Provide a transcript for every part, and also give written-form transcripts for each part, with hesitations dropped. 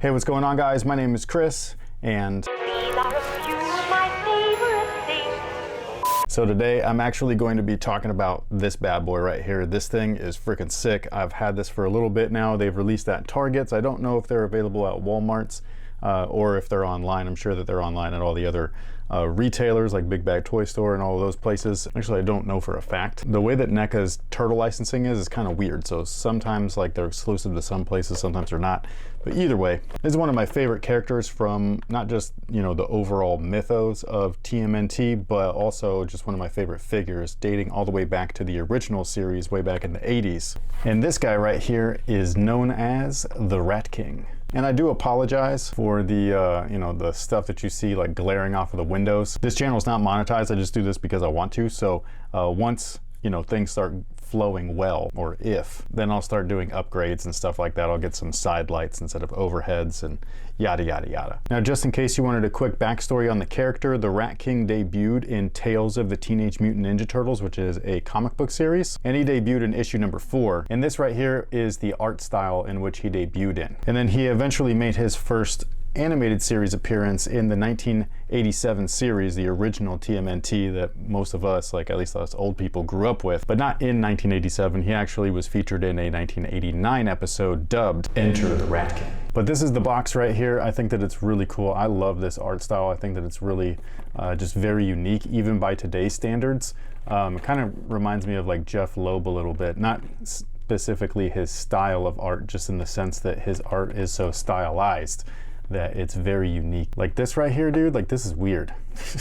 Hey, what's going on, guys? My name is Chris, and so today I'm actually going to be talking about this bad boy right here. This thing is freaking sick. I've had this for a little bit now. They've released at Targets. I don't know if they're available at Walmart's or if they're online. I'm sure that they're online at all the other retailers like Big Bag Toy Store and all of those places. Actually, I don't know for a fact. The way that Neca's turtle licensing is kind of weird. So sometimes like they're exclusive to some places, sometimes they're not. But either way, this is one of my favorite characters from not just, you know, the overall mythos of TMNT, but also just one of my favorite figures dating all the way back to the original series way back in the 80s. And this guy right here is known as the Rat King. And I do apologize for the, you know, the stuff that you see like glaring off of the windows. This channel is not monetized. I just do this because I want to. So once, you know, things start flowing well, or if, then I'll start doing upgrades and stuff like that. I'll get some side lights instead of overheads and yada, yada, yada. Now, just in case you wanted a quick backstory on the character, the Rat King debuted in Tales of the Teenage Mutant Ninja Turtles, which is a comic book series, and he debuted in issue number 4. And this right here is the art style in which he debuted in. And then he eventually made his first animated series appearance in the 1987 series, the original TMNT that most of us, like at least us old people, grew up with, but not in 1987. He actually was featured in a 1989 episode dubbed Enter the Rat King. But this is the box right here. I think that it's really cool. I love this art style. I think that it's really just very unique, even by today's standards. It kind of reminds me of like Jeff Loeb a little bit, not specifically his style of art, just in the sense that his art is so stylized that it's very unique. Like this right here, dude, like this is weird.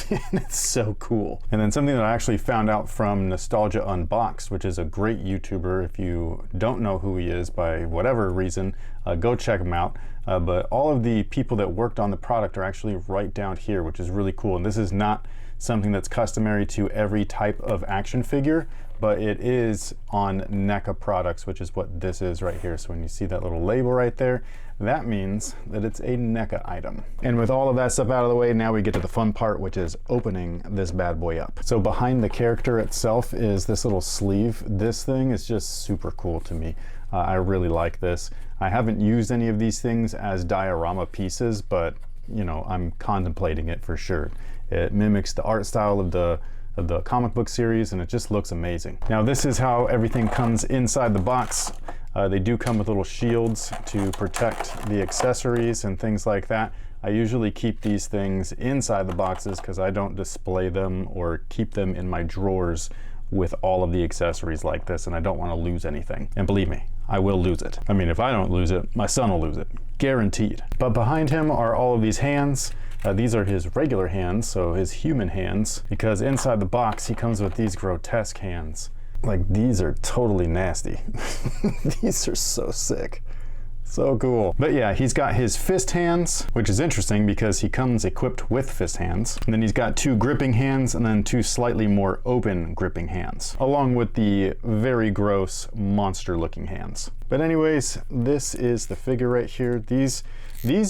And it's so cool. And then something that I actually found out from Nostalgia Unboxed, which is a great YouTuber. If you don't know who he is by whatever reason, go check him out. But all of the people that worked on the product are actually right down here, which is really cool. And this is not something that's customary to every type of action figure, but it is on Neca products, which is what this is right here. So when you see that little label right there, that means that it's a Neca item. And with all of that stuff out of the way, now we get to the fun part, which is opening this bad boy up. So behind the character itself is this little sleeve. This thing is just super cool to me. I really like this. I haven't used any of these things as diorama pieces, but you know, I'm contemplating it for sure. It mimics the art style of the comic book series, and it just looks amazing. Now, this is how everything comes inside the box. They do come with little shields to protect the accessories and things like that. I usually keep these things inside the boxes because I don't display them or keep them in my drawers with all of the accessories like this, and I don't want to lose anything. And believe me, I will lose it. I mean, if I don't lose it, my son will lose it, guaranteed. But behind him are all of these hands. These are his regular hands, so his human hands, because inside the box he comes with these grotesque hands. Like, these are totally nasty. These are so sick. So cool. But yeah, he's got his fist hands, which is interesting because he comes equipped with fist hands. And then he's got 2 gripping hands and then 2 slightly more open gripping hands, along with the very gross monster looking hands. But anyways, this is the figure right here. These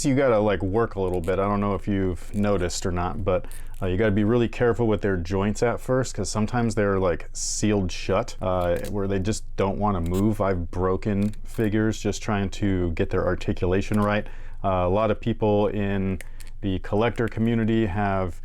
you gotta like work a little bit. I don't know if you've noticed or not, but you gotta be really careful with their joints at first, because sometimes they're like sealed shut, where they just don't want to move. I've broken figures just trying to get their articulation right. A lot of people in the collector community have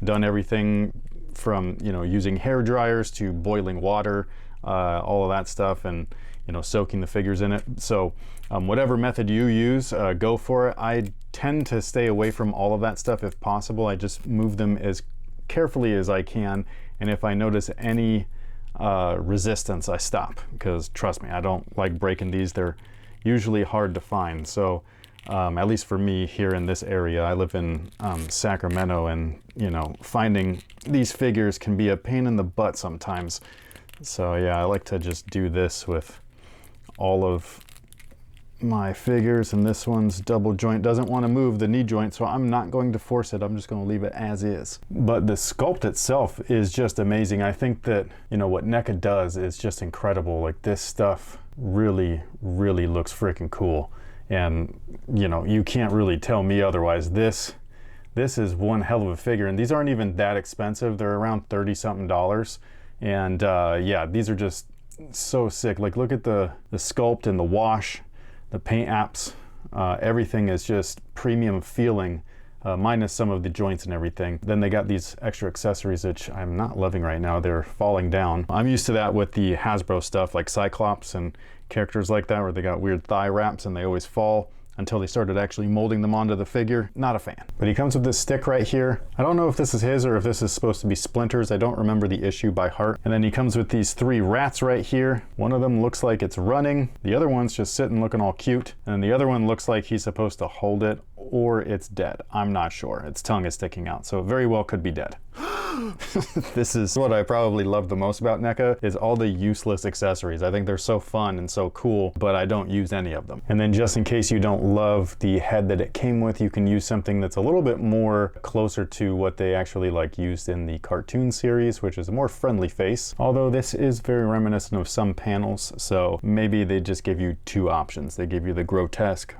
done everything from, you know, using hair dryers to boiling water, all of that stuff, and you know, soaking the figures in it. So whatever method you use, go for it. I tend to stay away from all of that stuff if possible. I just move them as carefully as I can, and if I notice any resistance, I stop, because trust me, I don't like breaking these. They're usually hard to find. So at least for me here in this area, I live in Sacramento, and you know, finding these figures can be a pain in the butt sometimes. So yeah, I like to just do this with all of my figures, and this one's double joint, doesn't want to move the knee joint, so I'm not going to force it. I'm just going to leave it as is. But the sculpt itself is just amazing. I think that, you know, what Neca does is just incredible. Like, this stuff really, really looks freaking cool. And, you know, you can't really tell me otherwise. This is one hell of a figure, and these aren't even that expensive. They're around $30-something. And yeah, these are just so sick. Like, look at the sculpt and the wash, the paint apps. Everything is just premium feeling, minus some of the joints and everything. Then they got these extra accessories, which I'm not loving right now. They're falling down. I'm used to that with the Hasbro stuff, like Cyclops and characters like that, where they got weird thigh wraps and they always fall, until they started actually molding them onto the figure. Not a fan. But he comes with this stick right here. I don't know if this is his or if this is supposed to be Splinter's. I don't remember the issue by heart. And then he comes with these 3 rats right here. One of them looks like it's running. The other one's just sitting looking all cute. And then the other one looks like he's supposed to hold it, or it's dead. I'm not sure. Its tongue is sticking out, so it very well could be dead. This is what I probably love the most about Neca, is all the useless accessories. I think they're so fun and so cool, but I don't use any of them. And then just in case you don't love the head that it came with, you can use something that's a little bit more closer to what they actually like used in the cartoon series, which is a more friendly face. Although this is very reminiscent of some panels, so maybe they just give you 2 options. They give you the grotesque,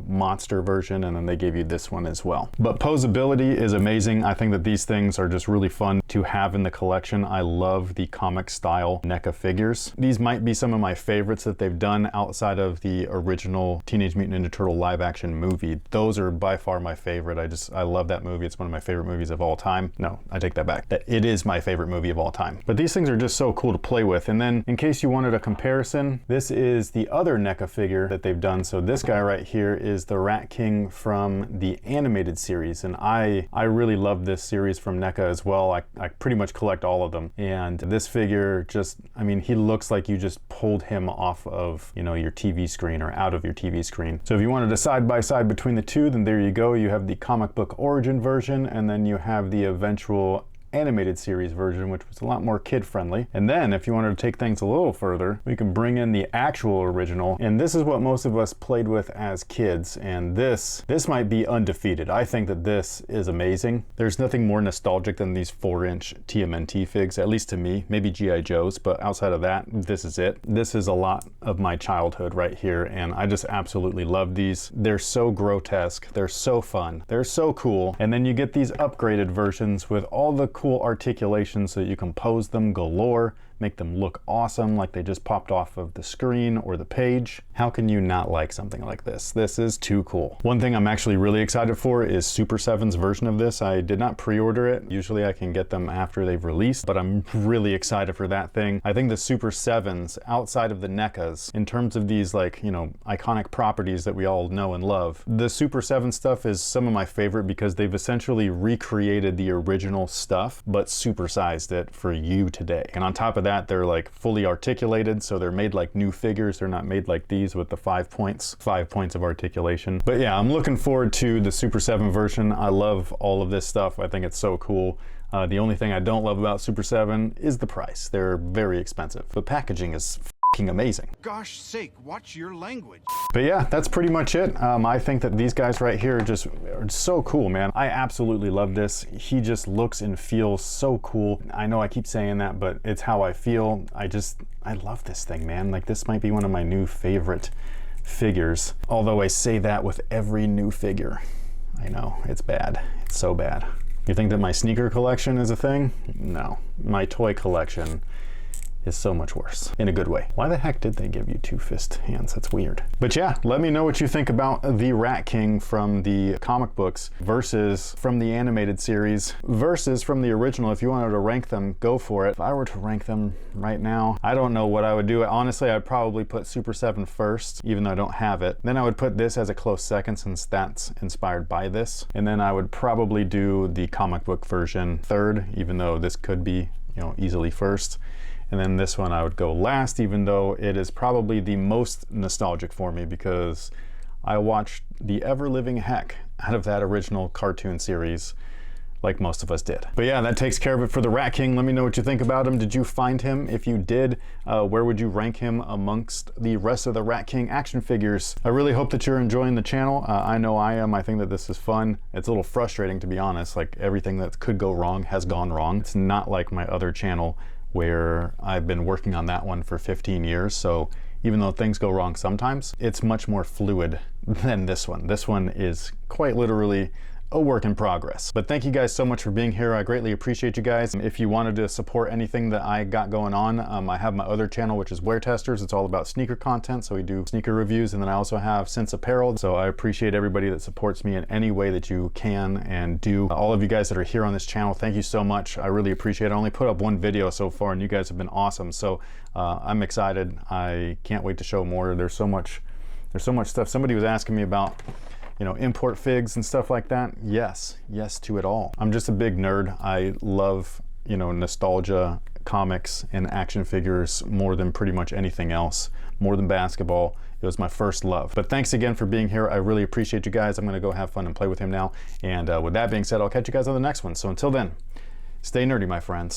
monster version, and then they gave you this one as well. But posability is amazing. I think that these things are just really fun to have in the collection. I love the comic style Neca figures. These might be some of my favorites that they've done outside of the original Teenage Mutant Ninja Turtle live action movie. Those are by far my favorite. I love that movie. It's one of my favorite movies of all time. No, I take that back. It is my favorite movie of all time. But these things are just so cool to play with. And then in case you wanted a comparison, this is the other Neca figure that they've done. So this guy right here is the Rat King from the animated series, and I really love this series from Neca as well. I pretty much collect all of them, and this figure just, he looks like you just pulled him off of your TV screen or out of your TV screen. So if you wanted a side-by-side between the two, then there you go. You have the comic book origin version, and then you have the eventual animated series version, which was a lot more kid-friendly. And then if you wanted to take things a little further, we can bring in the actual original, and this is what most of us played with as kids, and this might be undefeated. I think that this is amazing. There's nothing more nostalgic than these 4-inch TMNT figs, at least to me. Maybe G.I. Joe's, but outside of that, this is it. This is a lot of my childhood right here, and I just absolutely love these. They're so grotesque, they're so fun, they're so cool. And then you get these upgraded versions with all the cool articulations so that you can pose them galore, make them look awesome like they just popped off of the screen or the page. How can you not like something like this? This is too cool. One thing I'm actually really excited for is Super 7's version of this. I did not pre-order it. Usually I can get them after they've released, but I'm really excited for that thing. I think the Super 7s, outside of the NECAs, in terms of these iconic properties that we all know and love, the Super 7 stuff is some of my favorite because they've essentially recreated the original stuff, but supersized it for you today. And on top of that, they're like fully articulated, so they're made like new figures. They're not made like these with the 5 points of articulation. But yeah, I'm looking forward to the Super 7 version. I love all of this stuff. I think it's so cool. The only thing I don't love about Super 7 is the price. They're very expensive. The packaging is amazing. Gosh sake, watch your language. But yeah, that's pretty much it. I think that these guys right here are so cool, man. I absolutely love this. He just looks and feels so cool. I know I keep saying that, but it's how I feel. I love this thing, man. Like, this might be one of my new favorite figures. Although I say that with every new figure. I know, it's bad. It's so bad. You think that my sneaker collection is a thing? No. My toy collection is so much worse, in a good way. Why the heck did they give you 2 fist hands? That's weird. But yeah, let me know what you think about the Rat King from the comic books versus from the animated series versus from the original. If you wanted to rank them, go for it. If I were to rank them right now, I don't know what I would do. Honestly, I'd probably put Super 7 first, even though I don't have it. Then I would put this as a close second, since that's inspired by this. And then I would probably do the comic book version third, even though this could be, easily first. And then this one I would go last, even though it is probably the most nostalgic for me because I watched the ever-living heck out of that original cartoon series, like most of us did. But yeah, that takes care of it for the Rat King. Let me know what you think about him. Did you find him? If you did, where would you rank him amongst the rest of the Rat King action figures? I really hope that you're enjoying the channel. I know I am. I think that this is fun. It's a little frustrating, to be honest. Like, everything that could go wrong has gone wrong. It's not like my other channel where I've been working on that one for 15 years. So even though things go wrong sometimes, it's much more fluid than this one. This one is quite literally a work in progress. But thank you guys so much for being here. I greatly appreciate you guys. If you wanted to support anything that I got going on, I have my other channel, which is Wear Testers. It's all about sneaker content, so we do sneaker reviews, and then I also have Sense Apparel. So I appreciate everybody that supports me in any way that you can and do. All of you guys that are here on this channel, thank you so much. I really appreciate it. I only put up one video so far, and you guys have been awesome. So I'm excited. I can't wait to show more. There's so much stuff. Somebody was asking me about, you know, import figs and stuff like that. Yes to it all. I'm just a big nerd. I love, you know, nostalgia, comics, and action figures more than pretty much anything else, more than basketball. It was my first love. But thanks again for being here. I really appreciate you guys. I'm gonna go have fun and play with him now. And with that being said, I'll catch you guys on the next one. So until then, stay nerdy, my friends.